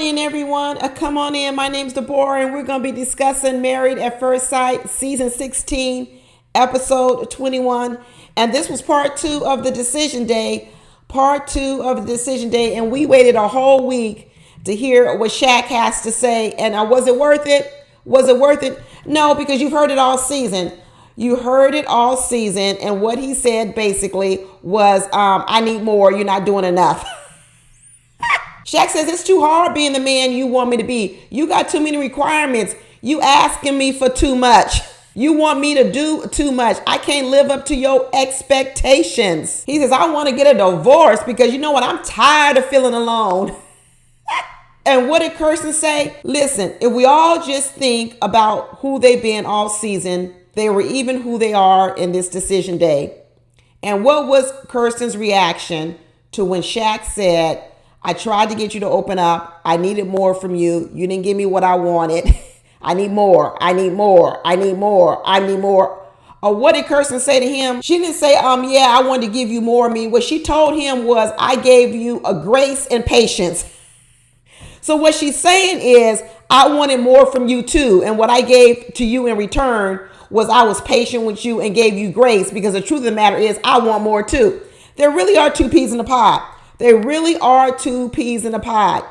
in, everyone. Come on in. My name's Deborah, and we're going to be discussing Married at First Sight, Season 16, Episode 21. And this was part 2 of the decision day. Part 2 of the decision day. And we waited a whole week to hear what Shaq has to say. And was it worth it? Was it worth it? No, because you've heard it all season. You heard it all season. And what he said basically was, I need more. You're not doing enough. Shaq says, it's too hard being the man you want me to be. You got too many requirements. You asking me for too much. You want me to do too much. I can't live up to your expectations. He says, I want to get a divorce because you know what? I'm tired of feeling alone. And what did Kirsten say? Listen, if we all just think about who they've been all season, they were even who they are in this decision day. And what was Kirsten's reaction to when Shaq said, I tried to get you to open up. I needed more from you. You didn't give me what I wanted. I need more. I need more. I need more. I need more. What did Kirsten say to him? She didn't say, yeah, I wanted to give you more of me. What she told him was, I gave you a grace and patience. So what she's saying is, I wanted more from you too. And what I gave to you in return was I was patient with you and gave you grace, because the truth of the matter is I want more too. There really are two peas in the pod. There really are two peas in the pod.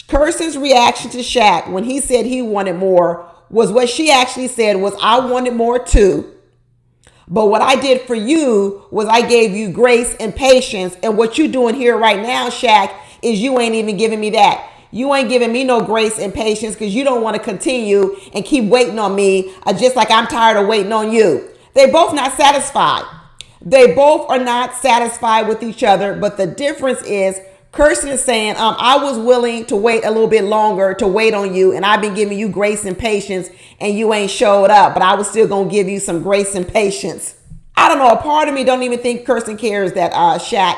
Kirsten's reaction to Shaq when he said he wanted more was what she actually said was, I wanted more too. But what I did for you was I gave you grace and patience. And what you're doing here right now, Shaq, is you ain't even giving me that. You ain't giving me no grace and patience because you don't want to continue and keep waiting on me, just like I'm tired of waiting on you. They both not satisfied. They both are not satisfied with each other. But the difference is Kirsten is saying, I was willing to wait a little bit longer to wait on you. And I've been giving you grace and patience and you ain't showed up. But I was still going to give you some grace and patience. I don't know. A part of me don't even think Kirsten cares that Shaq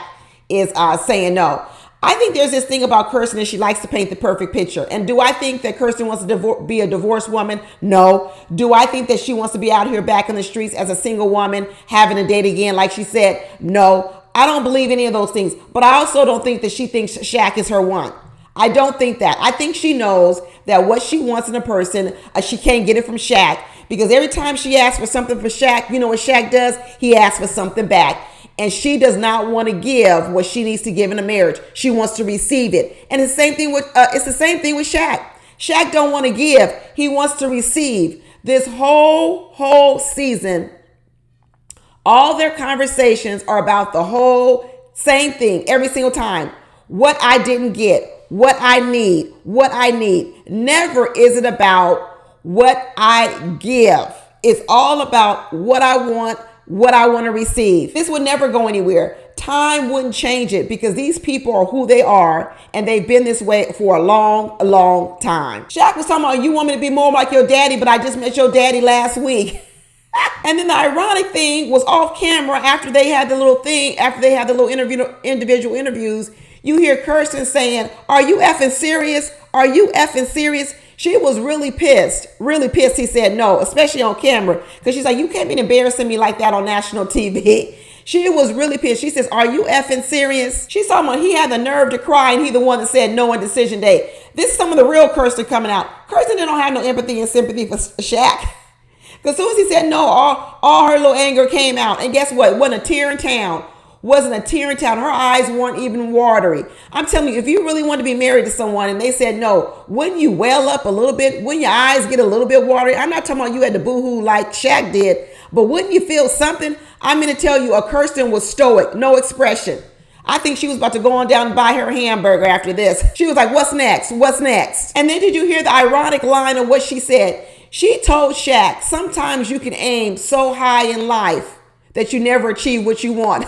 is saying no. I think there's this thing about Kirsten and she likes to paint the perfect picture. And do I think that Kirsten wants to be a divorced woman? No. Do I think that she wants to be out here back in the streets as a single woman, having a date again, like she said? No. I don't believe any of those things. But I also don't think that she thinks Shaq is her one. I don't think that. I think she knows that what she wants in a person, she can't get it from Shaq. Because every time she asks for something for Shaq, you know what Shaq does? He asks for something back. And she does not want to give what she needs to give in a marriage. She wants to receive it. And it's the same thing with Shaq. Shaq don't want to give. He wants to receive. This whole season, all their conversations are about the whole same thing every single time. What I didn't get, what I need. Never is it about what I give. It's all about what I want to receive. This would never go anywhere. Time wouldn't change it because these people are who they are and they've been this way for a long time. Shaq was talking about, you want me to be more like your daddy, but I just met your daddy last week. And then the ironic thing was off camera after they had the little individual interviews, you hear Kirsten saying, are you effing serious? Are you effing serious? She was really pissed. He said no, especially on camera, because she's like, you can't be embarrassing me like that on national TV. She was really pissed. She says, are you effing serious? She's talking about he had the nerve to cry and he the one that said no on decision day. This is some of the real Kirsten coming out. Kirsten don't have no empathy and sympathy for Shaq. Because as soon as he said no, all her little anger came out. And guess what? Wasn't a tear in town. Her eyes weren't even watery. I'm telling you, if you really want to be married to someone and they said no, wouldn't you well up a little bit? Wouldn't your eyes get a little bit watery? I'm not talking about you had to boohoo like Shaq did, but wouldn't you feel something? I'm going to tell you, Kirsten was stoic, no expression. I think she was about to go on down and buy her hamburger after this. She was like, what's next? And then did you hear the ironic line of what she said? She told Shaq, sometimes you can aim so high in life that you never achieve what you want.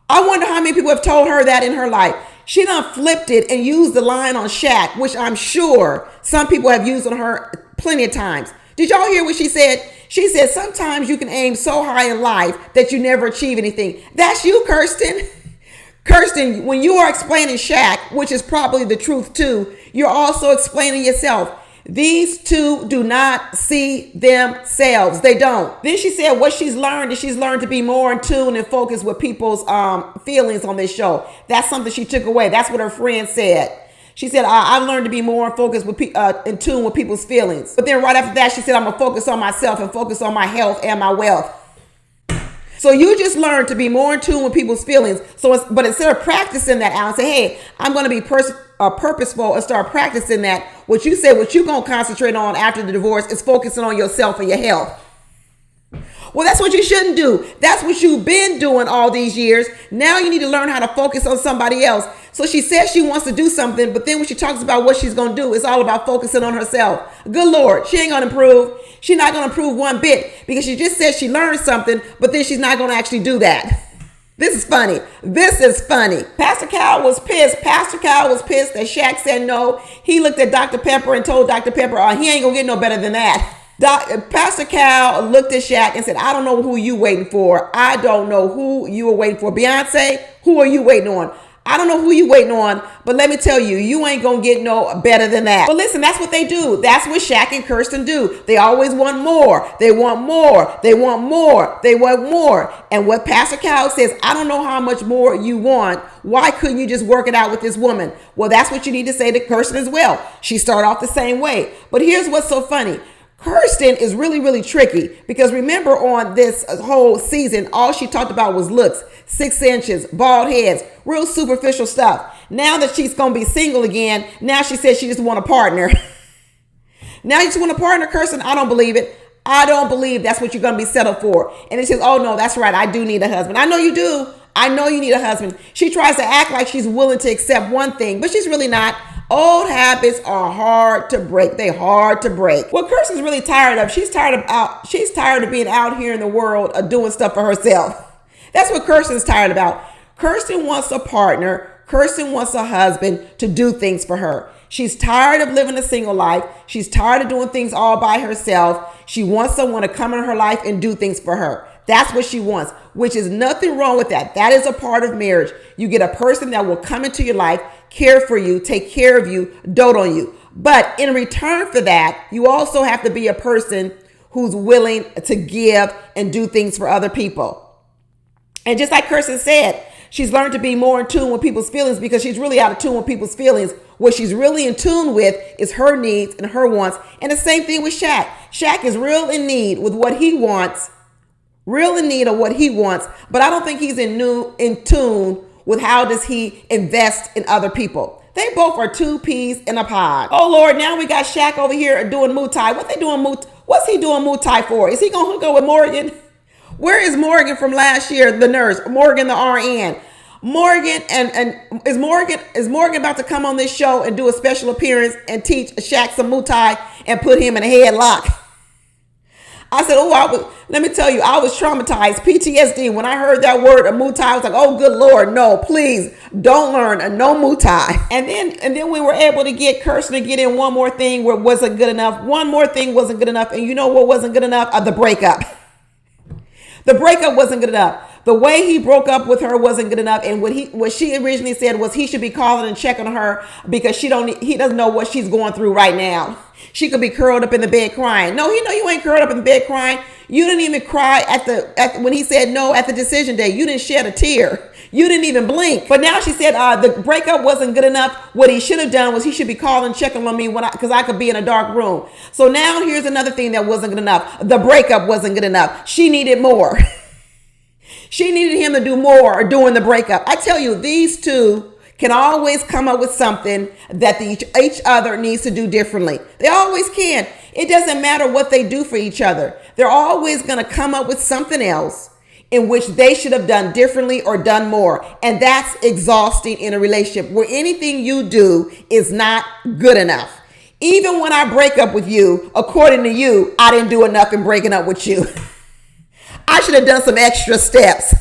I wonder how many people have told her that in her life. She done flipped it and used the line on Shaq, which I'm sure some people have used on her plenty of times. Did y'all hear what she said? She said, sometimes you can aim so high in life that you never achieve anything. That's you, Kirsten. Kirsten, when you are explaining Shaq, which is probably the truth too, you're also explaining yourself. These two do not see themselves. They don't. Then she said what she's learned is she's learned to be more in tune and focus with people's feelings on this show. That's something she took away. That's what her friend said. She said, I've learned to be more focused with in tune with people's feelings. But then right after that, she said, I'm going to focus on myself and focus on my health and my wealth. So you just learn to be more in tune with people's feelings. But instead of practicing that out and say, hey, I'm going to be purposeful and start practicing that, what you say, what you're going to concentrate on after the divorce is focusing on yourself and your health. Well, that's what you shouldn't do. That's what you've been doing all these years. Now you need to learn how to focus on somebody else. So she says she wants to do something, but then when she talks about what she's going to do, it's all about focusing on herself. Good Lord, she ain't going to improve. She's not going to improve one bit because she just said she learned something, but then she's not going to actually do that. This is funny. This is funny. Pastor Cal was pissed. Pastor Cal was pissed that Shaq said no. He looked at Dr. Pepper and told Dr. Pepper, he ain't going to get no better than that. Pastor Cal looked at Shaq and said, I don't know who you waiting for. I don't know who you are waiting for. Beyonce, who are you waiting on? I don't know who you waiting on, but let me tell you, you ain't going to get no better than that. But listen, that's what they do. That's what Shaq and Kirsten do. They always want more. They want more. They want more. They want more. And what Pastor Cal says, I don't know how much more you want. Why couldn't you just work it out with this woman? Well, that's what you need to say to Kirsten as well. She started off the same way. But here's what's so funny. Kirsten is really, really tricky because remember on this whole season, all she talked about was looks, 6 inches, bald heads, real superficial stuff. Now that she's going to be single again, now she says she just want a partner. Now you just want a partner, Kirsten? I don't believe it. I don't believe that's what you're going to be settled for. And it says, oh no, that's right. I do need a husband. I know you do. I know you need a husband. She tries to act like she's willing to accept one thing, but she's really not. Old habits are hard to break. They're hard to break. What Kirsten's really tired of, she's tired of being out here in the world doing stuff for herself. That's what Kirsten's tired about. Kirsten wants a partner. Kirsten wants a husband to do things for her. She's tired of living a single life. She's tired of doing things all by herself. She wants someone to come in her life and do things for her. That's what she wants, which is nothing wrong with that. That is a part of marriage. You get a person that will come into your life, care for you, take care of you, dote on you. But in return for that, you also have to be a person who's willing to give and do things for other people. And just like Kirsten said, she's learned to be more in tune with people's feelings because she's really out of tune with people's feelings. What she's really in tune with is her needs and her wants. And the same thing with Shaq. Shaq is real in need with what he wants, real in need of what he wants, but I don't think he's in tune with how does he invest in other people. They both are two peas in a pod. Oh Lord, now we got Shaq over here doing Muay Thai. What's he doing Muay Thai for? Is he gonna hook up with Morgan? Where is Morgan from last year? The nurse, Morgan the RN. Morgan and is Morgan about to come on this show and do a special appearance and teach Shaq some Muay Thai and put him in a headlock? I said, let me tell you, I was traumatized, PTSD. When I heard that word of Muay Thai, I was like, oh, good Lord, no, please don't learn no Muay Thai. And then we were able to get Kirsten to get in one more thing where it wasn't good enough. One more thing wasn't good enough. And you know what wasn't good enough? The breakup. The breakup wasn't good enough. The way he broke up with her wasn't good enough. And what she originally said was he should be calling and checking on her because he doesn't know what she's going through right now. She could be curled up in the bed crying. No, he know you ain't curled up in the bed crying. You didn't even cry when he said no at the decision day. You didn't shed a tear. You didn't even blink. But now she said the breakup wasn't good enough. What he should have done was he should be calling, checking on me because I could be in a dark room. So now here's another thing that wasn't good enough. The breakup wasn't good enough. She needed more. She needed him to do more during the breakup. I tell you, these two can always come up with something that each other needs to do differently. They always can. It doesn't matter what they do for each other. They're always going to come up with something else in which they should have done differently or done more. And that's exhausting in a relationship where anything you do is not good enough. Even when I break up with you, according to you, I didn't do enough in breaking up with you. I should have done some extra steps.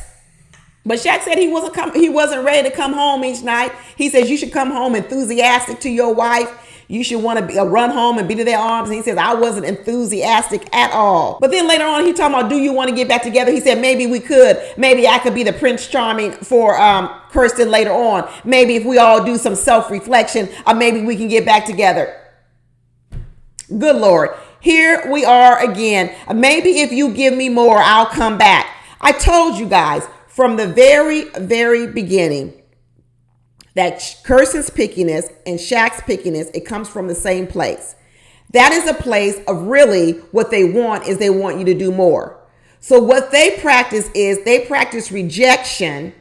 But Shaq said he wasn't ready to come home each night. He says you should come home enthusiastic to your wife. You should want to run home and be to their arms. And he says, I wasn't enthusiastic at all. But then later on, he talking about, do you want to get back together? He said, maybe we could. Maybe I could be the Prince Charming for Kirsten later on. Maybe if we all do some self-reflection, maybe we can get back together. Good Lord. Here we are again. Maybe if you give me more, I'll come back. I told you guys from the very, very beginning, that Kirsten's pickiness and Shaq's pickiness, it comes from the same place. That is a place of really what they want is they want you to do more. So what they practice is they practice rejection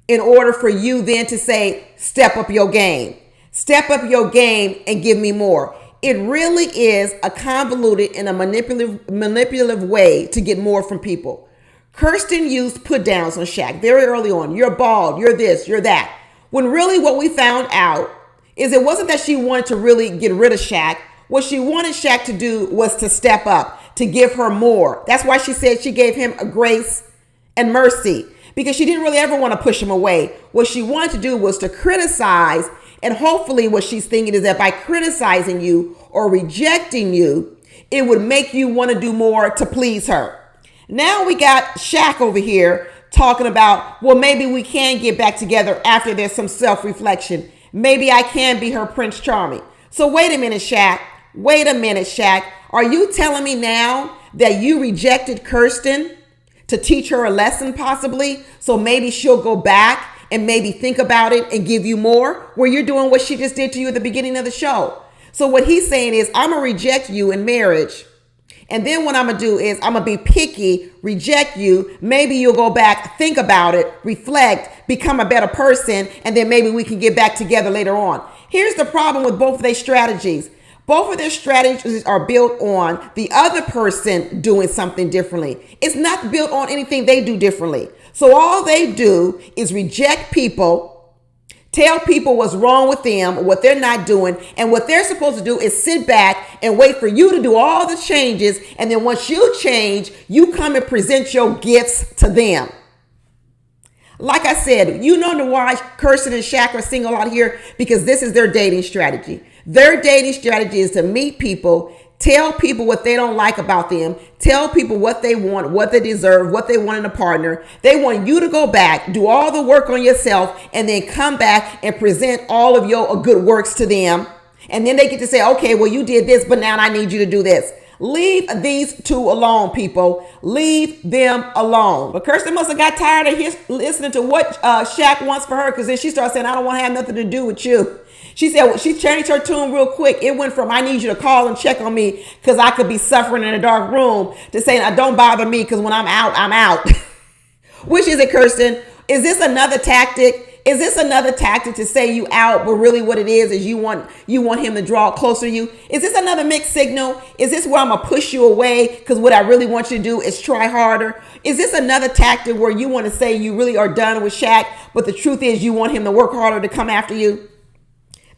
in order for you then to say, step up your game. Step up your game and give me more. It really is a convoluted and a manipulative way to get more from people. Kirsten used put downs on Shaq very early on. You're bald, you're this, you're that. When really what we found out is it wasn't that she wanted to really get rid of Shaq. What she wanted Shaq to do was to step up, to give her more. That's why she said she gave him a grace and mercy, because she didn't really ever want to push him away. What she wanted to do was to criticize, and hopefully what she's thinking is that by criticizing you or rejecting you, it would make you want to do more to please her. Now we got Shaq over here talking about, well, maybe we can get back together after there's some self-reflection. Maybe I can be her Prince Charming. So wait a minute, Shaq. Wait a minute, Shaq. Are you telling me now that you rejected Kirsten to teach her a lesson possibly? So maybe she'll go back and maybe think about it and give you more, where you're doing what she just did to you at the beginning of the show. So what he's saying is, I'm going to reject you in marriage. And then what I'm going to do is I'm going to be picky, reject you. Maybe you'll go back, think about it, reflect, become a better person, and then maybe we can get back together later on. Here's the problem with both of their strategies. Both of their strategies are built on the other person doing something differently. It's not built on anything they do differently. So all they do is reject people, tell people what's wrong with them, what they're not doing, and what they're supposed to do is sit back and wait for you to do all the changes. And then once you change, you come and present your gifts to them. Like I said, you know why Kirsten and Shaq are single out here? Because this is their dating strategy. Their dating strategy is to meet people, tell people what they don't like about them, tell people what they want, what they deserve, what they want in a partner. They want you to go back, do all the work on yourself, and then come back and present all of your good works to them. And then they get to say, okay, well, you did this, but now I need you to do this. Leave these two alone, people. Leave them alone. But Kirsten must have got tired of listening to what Shaq wants for her, because then she started saying, I don't want to have nothing to do with you. She said, well, she changed her tune real quick. It went from, I need you to call and check on me because I could be suffering in a dark room, to saying, don't bother me because when I'm out, I'm out. Which is it, Kirsten? Is this another tactic? Is this another tactic to say you out, but really what it is you want him to draw closer to you? Is this another mixed signal? Is this where I'm going to push you away because what I really want you to do is try harder? Is this another tactic where you want to say you really are done with Shaq, but the truth is you want him to work harder to come after you?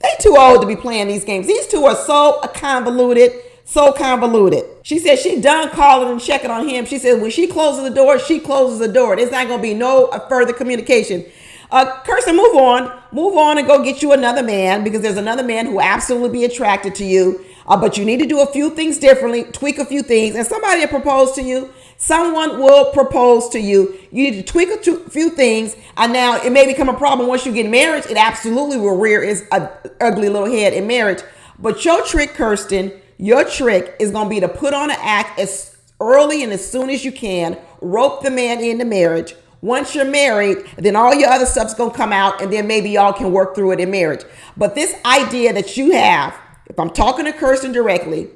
They too old to be playing these games. These two are so convoluted. So convoluted. She said she done calling and checking on him. She said when she closes the door, she closes the door. There's not going to be no further communication. Kirsten, move on and go get you another man, because there's another man who absolutely be attracted to you. But you need to do a few things differently, tweak a few things, and somebody will propose to you. Someone will propose to you. You need to tweak a few things. And now it may become a problem once you get married. It absolutely will rear its ugly little head in marriage. But your trick, Kirsten, your trick is going to be to put on an act as early and as soon as you can. Rope the man into marriage. Once you're married, then all your other stuff's going to come out, and then maybe y'all can work through it in marriage. But this idea that you have, if I'm talking to Kirsten directly,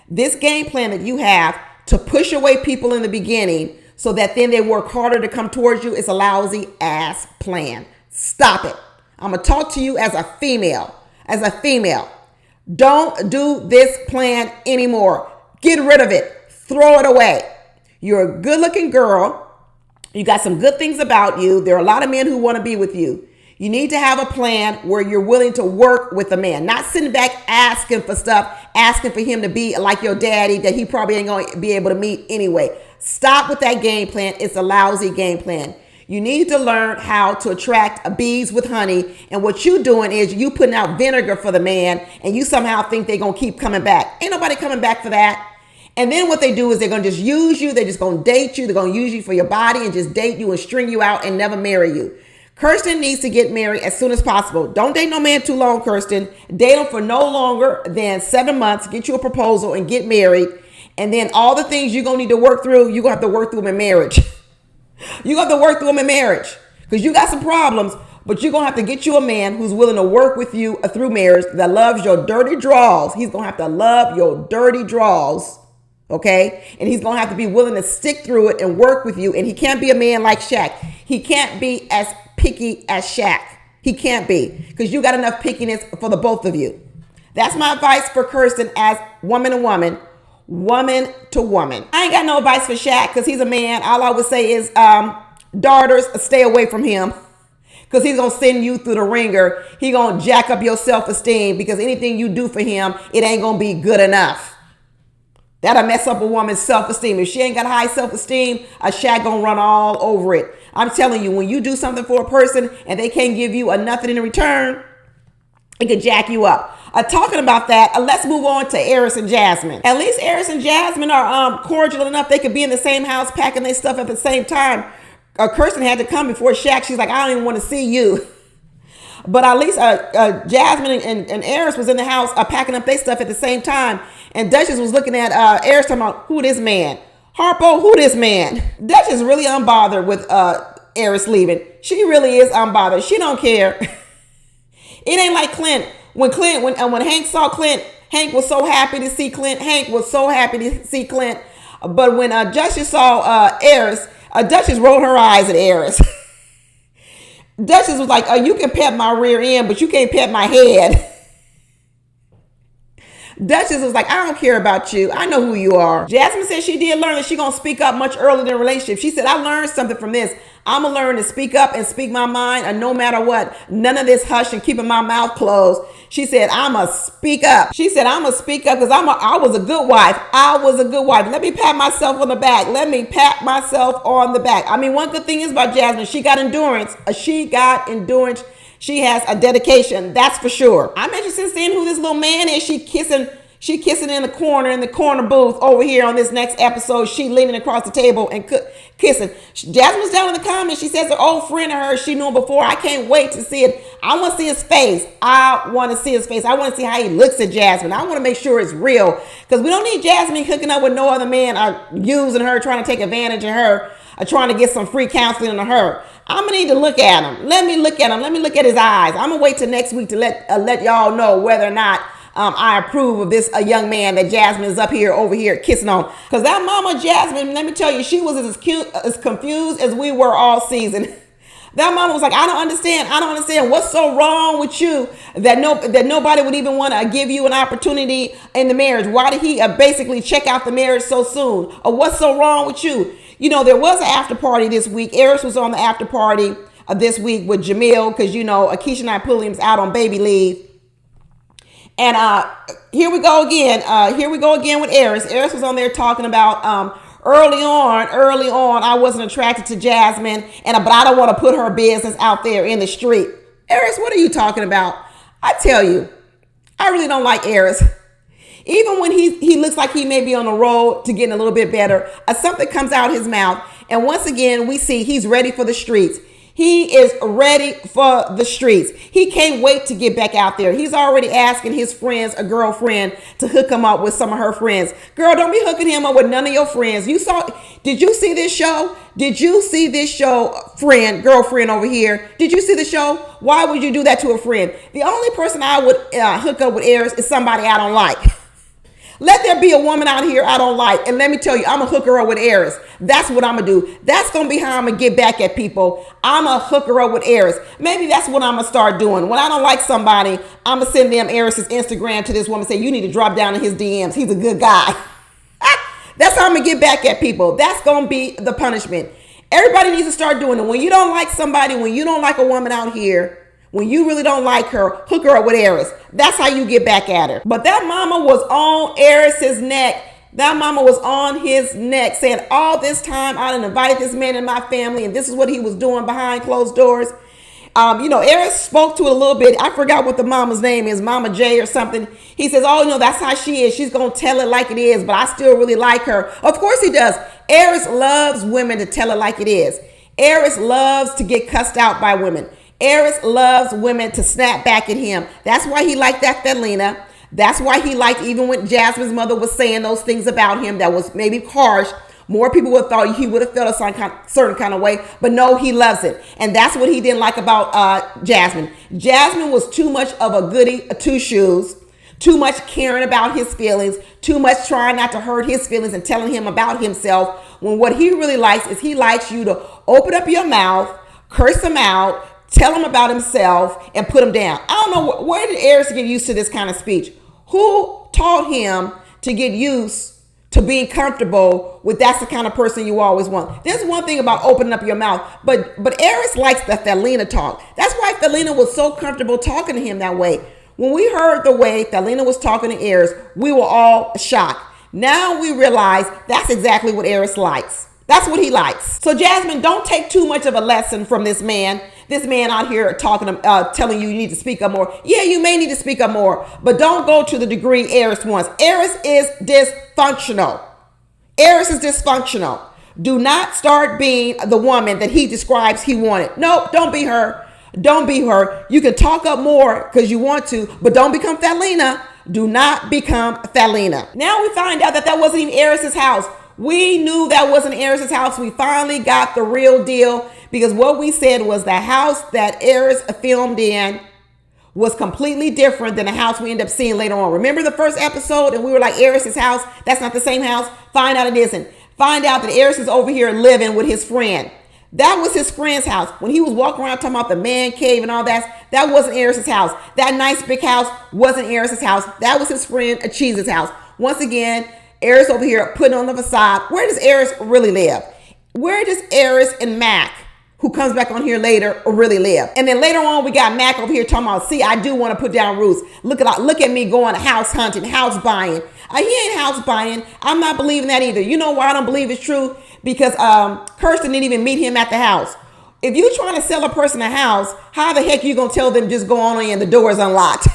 this game plan that you have to push away people in the beginning so that then they work harder to come towards you is a lousy ass plan. Stop it. I'm going to talk to you as a female. As a female. Don't do this plan anymore. Get rid of it. Throw it away. You're a good-looking girl. You got some good things about you. There are a lot of men who want to be with you. You need to have a plan where you're willing to work with a man, not sitting back asking for stuff, asking for him to be like your daddy that he probably ain't going to be able to meet anyway. Stop with that game plan. It's a lousy game plan. You need to learn how to attract bees with honey. And what you doing is you putting out vinegar for the man, and you somehow think they're going to keep coming back. Ain't nobody coming back for that. And then what they do is they're going to just use you. They're just going to date you. They're going to use you for your body and just date you and string you out and never marry you. Kirsten needs to get married as soon as possible. Don't date no man too long, Kirsten. Date him for no longer than 7 months. Get you a proposal and get married. And then all the things you're going to need to work through, you're going to have to work through them in marriage. You're going to have to work through them in marriage because you got some problems. But you're going to have to get you a man who's willing to work with you through marriage, that loves your dirty draws. He's going to have to love your dirty draws. Okay. And he's going to have to be willing to stick through it and work with you. And he can't be a man like Shaq. He can't be as picky as Shaq. He can't be, because you got enough pickiness for the both of you. That's my advice for Kirsten as woman to woman, woman to woman. I ain't got no advice for Shaq because he's a man. All I would say is, daughters, stay away from him, because he's going to send you through the ringer. He going to jack up your self-esteem, because anything you do for him, it ain't going to be good enough. That'll mess up a woman's self-esteem. If she ain't got high self-esteem, a Shaq gonna run all over it. I'm telling you, when you do something for a person and they can't give you a nothing in return, it can jack you up. Talking about that, let's move on to Eris and Jasmine. At least Eris and Jasmine are cordial enough. They could be in the same house packing their stuff at the same time. Kirsten had to come before Shaq. She's like, I don't even want to see you. But at least Jasmine and Eris was in the house packing up their stuff at the same time. And Duchess was looking at Eris talking about, who this man? Harpo, who this man? Duchess really unbothered with Eris leaving. She really is unbothered. She don't care. It ain't like Clint. When Hank saw Clint, Hank was so happy to see Clint. Hank was so happy to see Clint. But when Duchess saw Eris, Duchess rolled her eyes at Eris. Duchess was like, you can pet my rear end, but you can't pet my head. Duchess was like, I don't care about you. I know who you are. Jasmine said she did learn that she's going to speak up much earlier in the relationship. She said, I learned something from this. I'm going to learn to speak up and speak my mind, and no matter what, none of this hush and keeping my mouth closed. She said, I'm going to speak up. She said, I'm going to speak up because I was a good wife. I was a good wife. Let me pat myself on the back. Let me pat myself on the back. I mean, one good thing is about Jasmine, she got endurance. She got endurance. She has a dedication. That's for sure. I'm interested in seeing who this little man is. She kissing in the corner booth over here on this next episode. She leaning across the table and kissing. Jasmine's down in the comments. She says her old friend of hers she knew him before. I can't wait to see it. I want to see his face. I want to see his face. I want to see how he looks at Jasmine. I want to make sure it's real, because we don't need Jasmine hooking up with no other man using her, trying to take advantage of her, or trying to get some free counseling on her. I'm going to need to look at him. Let me look at him. Let me look at his eyes. I'm going to wait till next week to let y'all know whether or not I approve of this a young man that Jasmine is over here kissing on. Because that mama Jasmine, let me tell you, she was as confused as we were all season. That mama was like, I don't understand. What's so wrong with you that nobody would even want to give you an opportunity in the marriage? Why did he basically check out the marriage so soon? Or what's so wrong with you? You know, there was an after party this week. Eris was on the after party this week with Jamil, because, you know, Akeisha and Pulliam's out on baby leave. And here we go again with Eris. Eris was on there talking about early on, I wasn't attracted to Jasmine, but I don't want to put her business out there in the street. Eris, what are you talking about? I tell you, I really don't like Eris. Even when he looks like he may be on the road to getting a little bit better, something comes out his mouth, and once again we see he's ready for the streets. He is ready for the streets. He can't wait to get back out there. He's already asking his friends, a girlfriend, to hook him up with some of her friends. Girl, don't be hooking him up with none of your friends. Did you see this show? Did you see this show, girlfriend over here? Did you see the show? Why would you do that to a friend? The only person I would hook up with Eris is somebody I don't like. Let there be a woman out here I don't like. And let me tell you, I'm going to hook her up with Eris. That's what I'm going to do. That's going to be how I'm going to get back at people. I'm going to hook her up with Eris. Maybe that's what I'm going to start doing. When I don't like somebody, I'm going to send them Eris's Instagram to this woman, say, you need to drop down in his DMs. He's a good guy. That's how I'm going to get back at people. That's going to be the punishment. Everybody needs to start doing it. When you don't like somebody, when you don't like a woman out here, when you really don't like her, hook her up with Eris. That's how you get back at her. But that mama was on Eris's neck. That mama was on his neck, saying all this time I done invited this man in my family, and this is what he was doing behind closed doors. Eris spoke to it a little bit. I forgot what the mama's name is, Mama J or something. He says, that's how she is. She's going to tell it like it is, but I still really like her. Of course he does. Eris loves women to tell it like it is. Eris loves to get cussed out by women. Eris loves women to snap back at him. That's why he liked that Thelina. That's why he liked, even when Jasmine's mother was saying those things about him that was maybe harsh, More people would have thought he would have felt a certain kind of way, but no, he loves it. And that's what he didn't like about Jasmine. Jasmine was too much of a goody two-shoes, too much caring about his feelings, too much trying not to hurt his feelings and telling him about himself, when what he really likes is he likes you to open up your mouth, curse him out, tell him about himself, and put him down. I don't know, where did Aries get used to this kind of speech? Who taught him to get used to being comfortable with that's the kind of person you always want? There's one thing about opening up your mouth, but Aries likes the Thelina talk. That's why Thelina was so comfortable talking to him that way. When we heard the way Thelina was talking to Aries, we were all shocked. Now we realize that's exactly what Aries likes. That's what he likes. So Jasmine, don't take too much of a lesson from this man. This man out here telling you need to speak up more. Yeah, you may need to speak up more, but don't go to the degree Aries wants. Aries is dysfunctional. Aries is dysfunctional. Do not start being the woman that he describes he wanted. No, don't be her. Don't be her. You can talk up more because you want to, but don't become Thelina. Do not become Thelina. Now we find out that wasn't even Aries' house. We knew that wasn't Aries' house. We finally got the real deal, because what we said was the house that Aries filmed in was completely different than the house we end up seeing later on. Remember the first episode and we were like, Aries' house, that's not the same house? Find out it isn't. Find out that Aries is over here living with his friend. That was his friend's house. When he was walking around talking about the man cave and all that wasn't Aries' house. That nice big house wasn't Aries' house. That was his friend Cheese's house. Once again, Aries over here putting on the facade. Where does Aries really live? Where does Aries and Mac, who comes back on here later, really live? And then later on, we got Mac over here talking about, see, I do want to put down roots. Look at me going house hunting, house buying. He ain't house buying. I'm not believing that either. You know why I don't believe it's true? Because Kirsten didn't even meet him at the house. If you're trying to sell a person a house, how the heck are you going to tell them just go on in, the door is unlocked?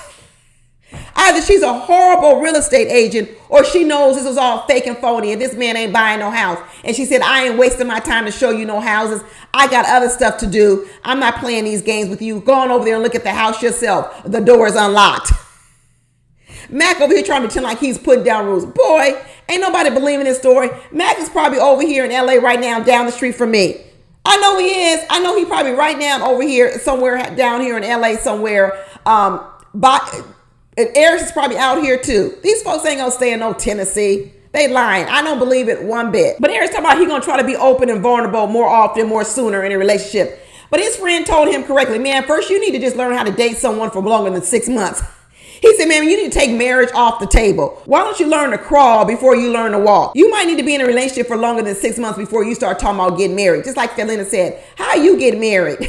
Either she's a horrible real estate agent, or she knows this is all fake and phony and this man ain't buying no house. And she said, I ain't wasting my time to show you no houses. I got other stuff to do. I'm not playing these games with you. Go on over there and look at the house yourself. The door is unlocked. Mac over here trying to pretend like he's putting down rules. Boy, ain't nobody believing this story. Mac is probably over here in LA right now, down the street from me. I know he is. I know he probably right now over here somewhere down here in LA somewhere. And Aries is probably out here too. These folks ain't gonna stay in no Tennessee. They lying. I don't believe it one bit. But Aries talking about he gonna try to be open and vulnerable more often, more sooner in a relationship. But his friend told him correctly, man, first you need to just learn how to date someone for longer than 6 months. He said, man, you need to take marriage off the table. Why don't you learn to crawl before you learn to walk? You might need to be in a relationship for longer than 6 months before you start talking about getting married. Just like Thelina said, how you get married?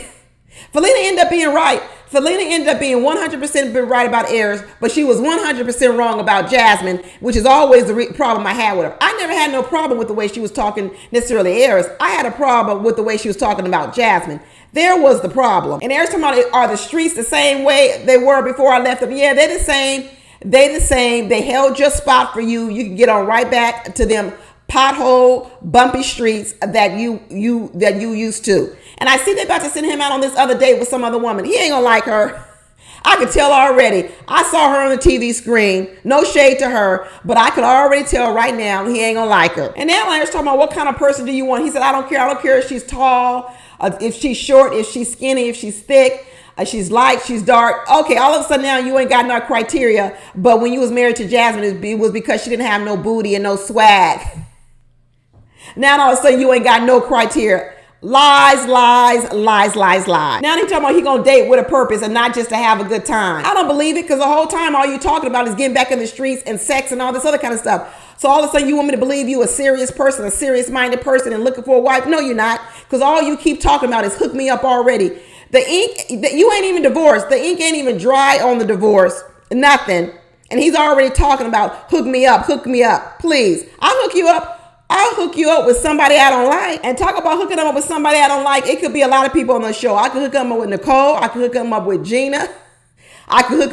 Thelina ended up being right. Thelina ended up being 100% been right about Aries, but she was 100% wrong about Jasmine, which is always the problem I had with her. I never had no problem with the way she was talking necessarily Aries. I had a problem with the way she was talking about Jasmine. There was the problem. And Aries talking about, are the streets the same way they were before I left them? Yeah, they're the same. They held your spot for you. You can get on right back to them pothole, bumpy streets that you used to. And I see they're about to send him out on this other date with some other woman. He ain't gonna like her. I could tell already. I saw her on the TV screen. No shade to her, but I could already tell right now he ain't gonna like her. And now Larry's talking about, what kind of person do you want? He said, I don't care. I don't care if she's tall, if she's short, if she's skinny, if she's thick, she's light, she's dark. Okay, all of a sudden now you ain't got no criteria. But when you was married to Jasmine, it was because she didn't have no booty and no swag. Now all of a sudden you ain't got no criteria. Lies. Now they talking about he gonna date with a purpose and not just to have a good time. I don't believe it, because the whole time all you talking about is getting back in the streets and sex and all this other kind of stuff. So all of a sudden you want me to believe you a serious person, a serious minded person and looking for a wife? No, you're not, because all you keep talking about is hook me up already. The ink, you ain't even divorced. The ink ain't even dry on the divorce. Nothing. And he's already talking about hook me up, please. I'll hook you up. I'll hook you up with somebody I don't like. And talk about hooking them up with somebody I don't like. It could be a lot of people on the show. I could hook them up with Nicole. I could hook them up with Gina. I could hook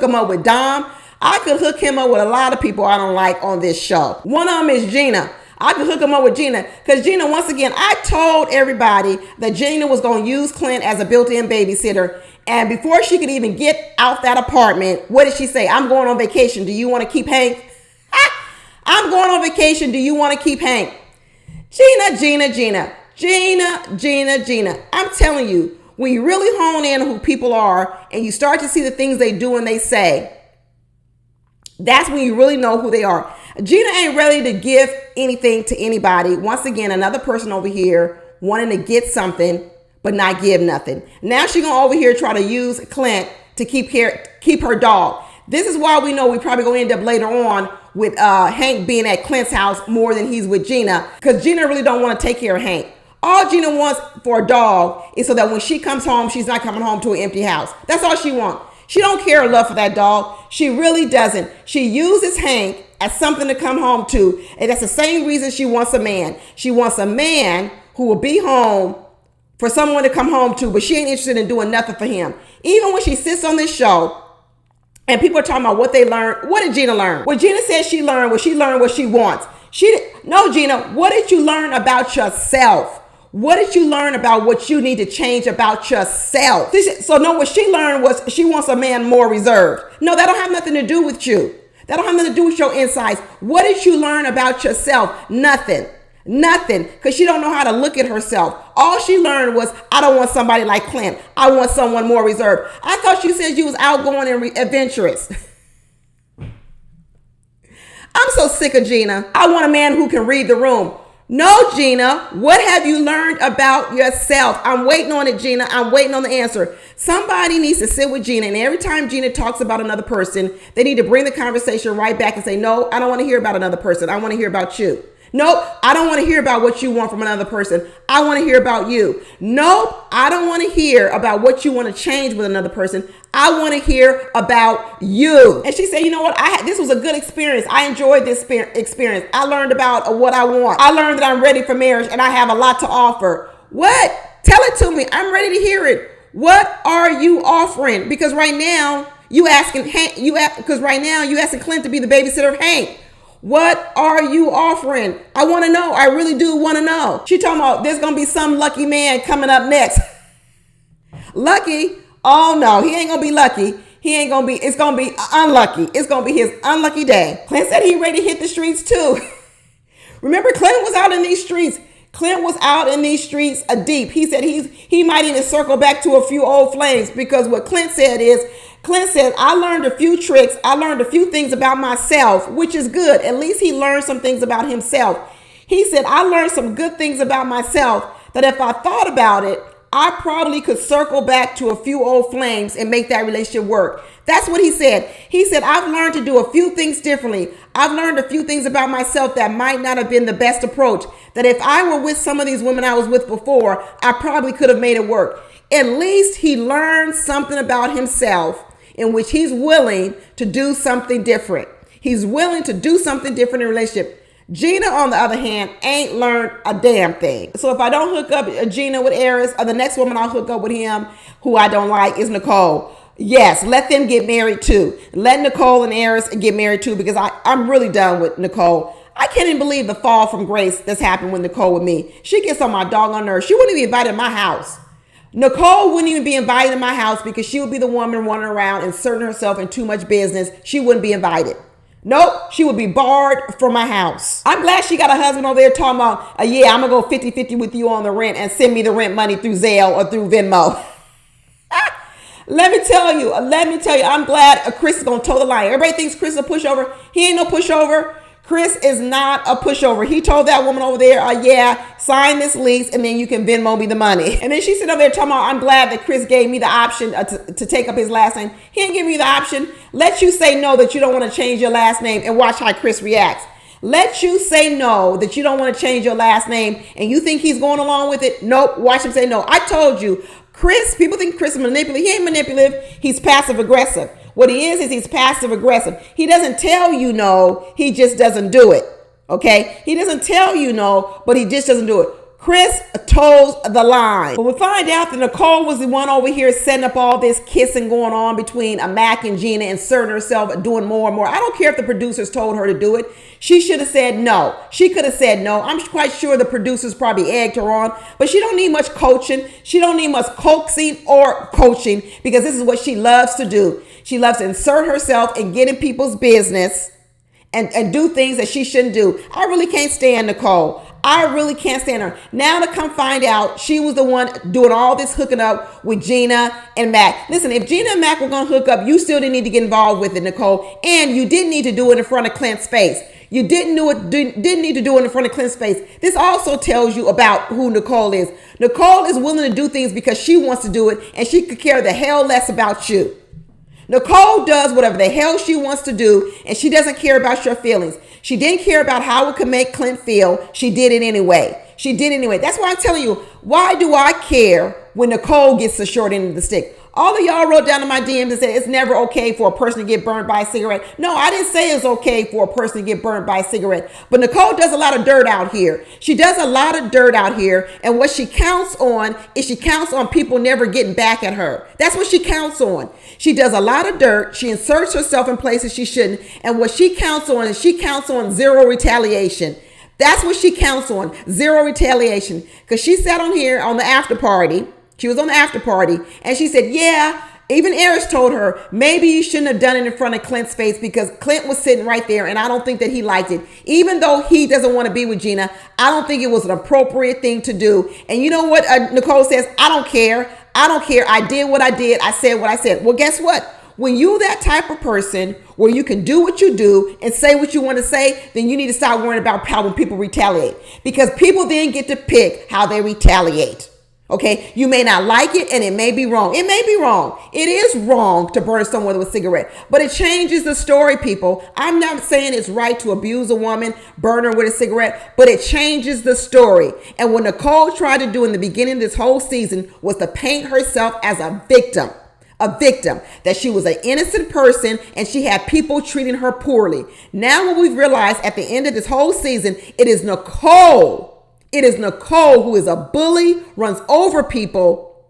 them up with Dom. I could hook him up with a lot of people I don't like on this show. One of them is Gina. I could hook him up with Gina, because Gina, once again, I told everybody that Gina was going to use Clint as a built-in babysitter. And before she could even get out that apartment, what did she say? I'm going on vacation. Do you want to keep Hank? I'm going on vacation. Do you want to keep Hank? Gina. I'm telling you, when you really hone in on who people are and you start to see the things they do and they say, that's when you really know who they are. Gina ain't ready to give anything to anybody. Once again, another person over here wanting to get something but not give nothing. Now she gonna over here try to use Clint to keep her dog. This is why we know we probably gonna end up later on with Hank being at Clint's house more than he's with Gina, because Gina really don't want to take care of Hank. All Gina wants for a dog is so that when she comes home, she's not coming home to an empty house. That's all she wants. She don't care or love for that dog. She really doesn't. She uses Hank as something to come home to. And that's the same reason she wants a man. She wants a man who will be home for someone to come home to, but she ain't interested in doing nothing for him. Even when she sits on this show and people are talking about what they learned, what did Gina learn? What Gina says she learned what she wants. No, Gina, what did you learn about yourself? What did you learn about what you need to change about yourself? So no, what she learned was she wants a man more reserved. No, that don't have nothing to do with you. That don't have nothing to do with your insights. What did you learn about yourself? Nothing. Because she don't know how to look at herself. All she learned was, I don't want somebody like Clint. I want someone more reserved. I thought you said you was outgoing and adventurous. I'm so sick of Gina. I want a man who can read the room. No, Gina, what have you learned about yourself? I'm waiting on it, Gina. I'm waiting on the answer. Somebody needs to sit with Gina, and every time Gina talks about another person, they need to bring the conversation right back and say, no, I don't want to hear about another person. I want to hear about you. Nope, I don't want to hear about what you want from another person. I want to hear about you. Nope, I don't want to hear about what you want to change with another person. I want to hear about you. And she said, you know what? This was a good experience. I enjoyed this experience. I learned about what I want. I learned that I'm ready for marriage and I have a lot to offer. What? Tell it to me. I'm ready to hear it. What are you offering? Because right now you asking Clint to be the babysitter of Hank. What are you offering? I want to know. I really do want to know. She talking about there's going to be some lucky man coming up next. Lucky? Oh no, he ain't going to be lucky. It's going to be unlucky. It's going to be his unlucky day. Clint said he ready to hit the streets too. Remember, Clint was out in these streets. Deep. He said he might even circle back to a few old flames, because what Clint said, I learned a few tricks. I learned a few things about myself, which is good. At least he learned some things about himself. He said, I learned some good things about myself that if I thought about it, I probably could circle back to a few old flames and make that relationship work. That's what he said. He said, I've learned to do a few things differently. I've learned a few things about myself that might not have been the best approach. That if I were with some of these women I was with before, I probably could have made it work. At least he learned something about himself in which he's willing to do something different. He's willing to do something different in a relationship. Gina, on the other hand, ain't learned a damn thing. So if I don't hook up Gina with Eris, or the next woman I'll hook up with him, who I don't like, is Nicole. Yes, let them get married too. Let Nicole and Eris get married too, because I'm really done with Nicole. I can't even believe the fall from grace that's happened with Nicole with me. She gets on my doggone nerves. She wouldn't even be invited to my house. Nicole wouldn't even be invited to my house because she would be the woman running around inserting herself in too much business. She wouldn't be invited. Nope, she would be barred from my house. I'm glad she got a husband over there talking about, yeah, I'm going to go 50-50 with you on the rent and send me the rent money through Zelle or through Venmo. Let me tell you, I'm glad Chris is going to toe the line. Everybody thinks Chris is a pushover. He ain't no pushover. Chris is not a pushover. He told that woman over there, yeah, sign this lease and then you can Venmo me the money. And then she said over there talking about, I'm glad that Chris gave me the option to take up his last name. He didn't give me the option. Let you say no, that you don't want to change your last name, and watch how Chris reacts. Let you say no, that you don't want to change your last name, and you think he's going along with it. Nope, watch him say no. I told you, Chris, people think Chris is manipulative. He ain't manipulative. He's passive aggressive. What he is he's passive aggressive. He doesn't tell you no, he just doesn't do it. Okay? He doesn't tell you no, but he just doesn't do it. Chris toes the line. But we find out that Nicole was the one over here setting up all this kissing going on between Mac and Gina, inserting herself, doing more and more. I don't care if the producers told her to do it. She should have said no. She could have said no. I'm quite sure the producers probably egged her on, but she don't need much coaching. She don't need much coaxing or coaching, because this is what she loves to do. She loves to insert herself and get in people's business and do things that she shouldn't do. I really can't stand Nicole. I really can't stand her. Now to come find out she was the one doing all this hooking up with Gina and Mac. Listen, if Gina and Mac were going to hook up, you still didn't need to get involved with it, Nicole. And you didn't need to do it in front of Clint's face. You didn't need to do it in front of Clint's face. This also tells you about who Nicole is. Nicole is willing to do things because she wants to do it, and she could care the hell less about you. Nicole does whatever the hell she wants to do, and she doesn't care about your feelings. She didn't care about how it could make Clint feel. She did it anyway. That's why I'm telling you, why do I care when Nicole gets the short end of the stick? All of y'all wrote down in my DMs and said it's never okay for a person to get burned by a cigarette. No, I didn't say it's okay for a person to get burned by a cigarette. But Nicole does a lot of dirt out here. She does a lot of dirt out here. And what she counts on is she counts on people never getting back at her. That's what she counts on. She does a lot of dirt. She inserts herself in places she shouldn't. And what she counts on is she counts on zero retaliation. That's what she counts on, zero retaliation. Because she sat on here on the after party. She was on the after party and she said, yeah, even Eris told her, maybe you shouldn't have done it in front of Clint's face because Clint was sitting right there and I don't think that he liked it. Even though he doesn't want to be with Gina, I don't think it was an appropriate thing to do. And you know what Nicole says? I don't care. I did what I did. I said what I said. Well, guess what? When you that type of person where you can do what you do and say what you want to say, then you need to start worrying about how when people retaliate, because people then get to pick how they retaliate. Okay, you may not like it and it may be wrong. It may be wrong. It is wrong to burn someone with a cigarette, but it changes the story, people. I'm not saying it's right to abuse a woman, burn her with a cigarette, but it changes the story. And what Nicole tried to do in the beginning of this whole season was to paint herself as a victim, that she was an innocent person and she had people treating her poorly. Now what we've realized at the end of this whole season, it is Nicole who is a bully, runs over people,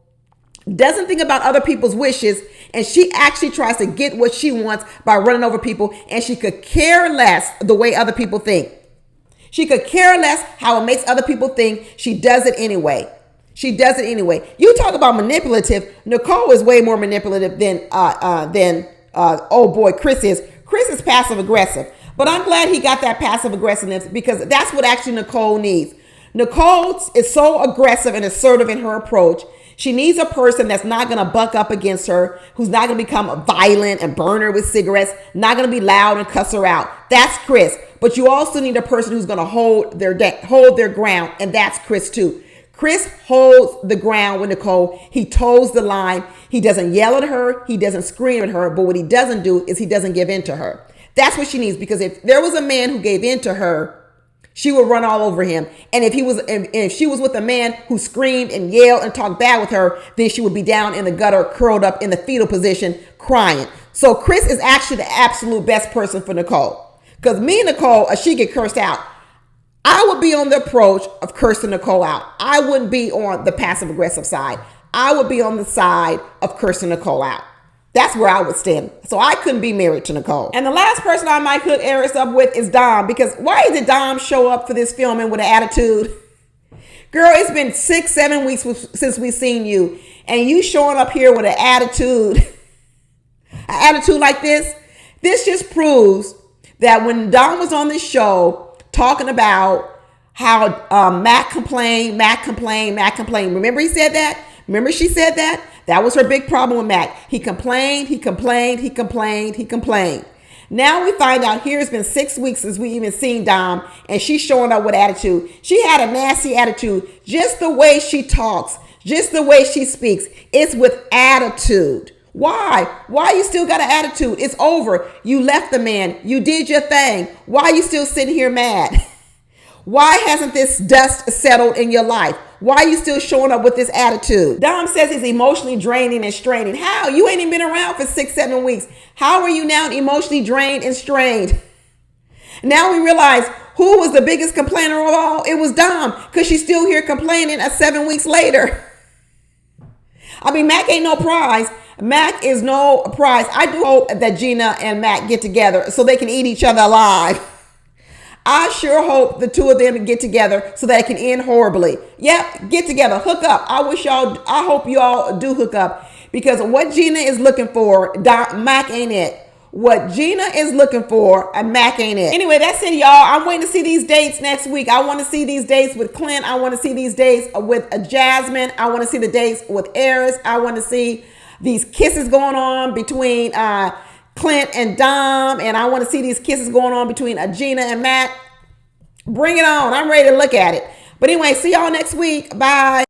doesn't think about other people's wishes, and she actually tries to get what she wants by running over people, and she could care less the way other people think. She could care less how it makes other people think. She does it anyway. You talk about manipulative. Nicole is way more manipulative than old boy Chris is. Chris is passive aggressive, but I'm glad he got that passive aggressiveness because that's what actually Nicole needs. Nicole is so aggressive and assertive in her approach. She needs a person that's not going to buck up against her, who's not going to become violent and burn her with cigarettes, not going to be loud and cuss her out. That's Chris. But you also need a person who's going to hold their ground, and that's Chris too. Chris holds the ground with Nicole. He toes the line. He doesn't yell at her. He doesn't scream at her. But what he doesn't do is he doesn't give in to her. That's what she needs, because if there was a man who gave in to her, she would run all over him. And if she was with a man who screamed and yelled and talked bad with her, then she would be down in the gutter, curled up in the fetal position, crying. So Chris is actually the absolute best person for Nicole. Because me and Nicole, she get cursed out, I would be on the approach of cursing Nicole out. I wouldn't be on the passive aggressive side. I would be on the side of cursing Nicole out. That's where I would stand. So I couldn't be married to Nicole. And the last person I might hook Eris up with is Dom, because why did Dom show up for this filming with an attitude? Girl, it's been 6-7 weeks since we've seen you, and you showing up here with an attitude like this. This just proves that when Dom was on this show talking about how Mac complained. Remember he said that? Remember she said that? That was her big problem with Mac. He complained. Now we find out here it's been 6 weeks since we even seen Dom, and she's showing up with attitude. She had a nasty attitude. Just the way she talks, just the way she speaks, it's with attitude. Why? Why you still got an attitude? It's over. You left the man. You did your thing. Why are you still sitting here mad? Why hasn't this dust settled in your life? Why are you still showing up with this attitude? Dom says he's emotionally draining and straining. How? You ain't even been around for 6-7 weeks. How are you now emotionally drained and strained? Now we realize who was the biggest complainer of all? It was Dom, because she's still here complaining 7 weeks later. I mean, Mac ain't no prize. Mac is no prize. I do hope that Gina and Mac get together so they can eat each other alive. I sure hope the two of them get together so that it can end horribly. Yep, get together, hook up. I hope y'all do hook up, because what Gina is looking for, Mac ain't it. what Gina is looking for, and Mac ain't it. Anyway, that's it, y'all. I'm waiting to see these dates next week. I want to see these dates with Clint. I want to see these dates with Jasmine. I want to see the dates with Eris. I want to see these kisses going on between Clint and Dom. And I want to see these kisses going on between Gina and Mac. Bring it on. I'm ready to look at it. But anyway, see y'all next week. Bye.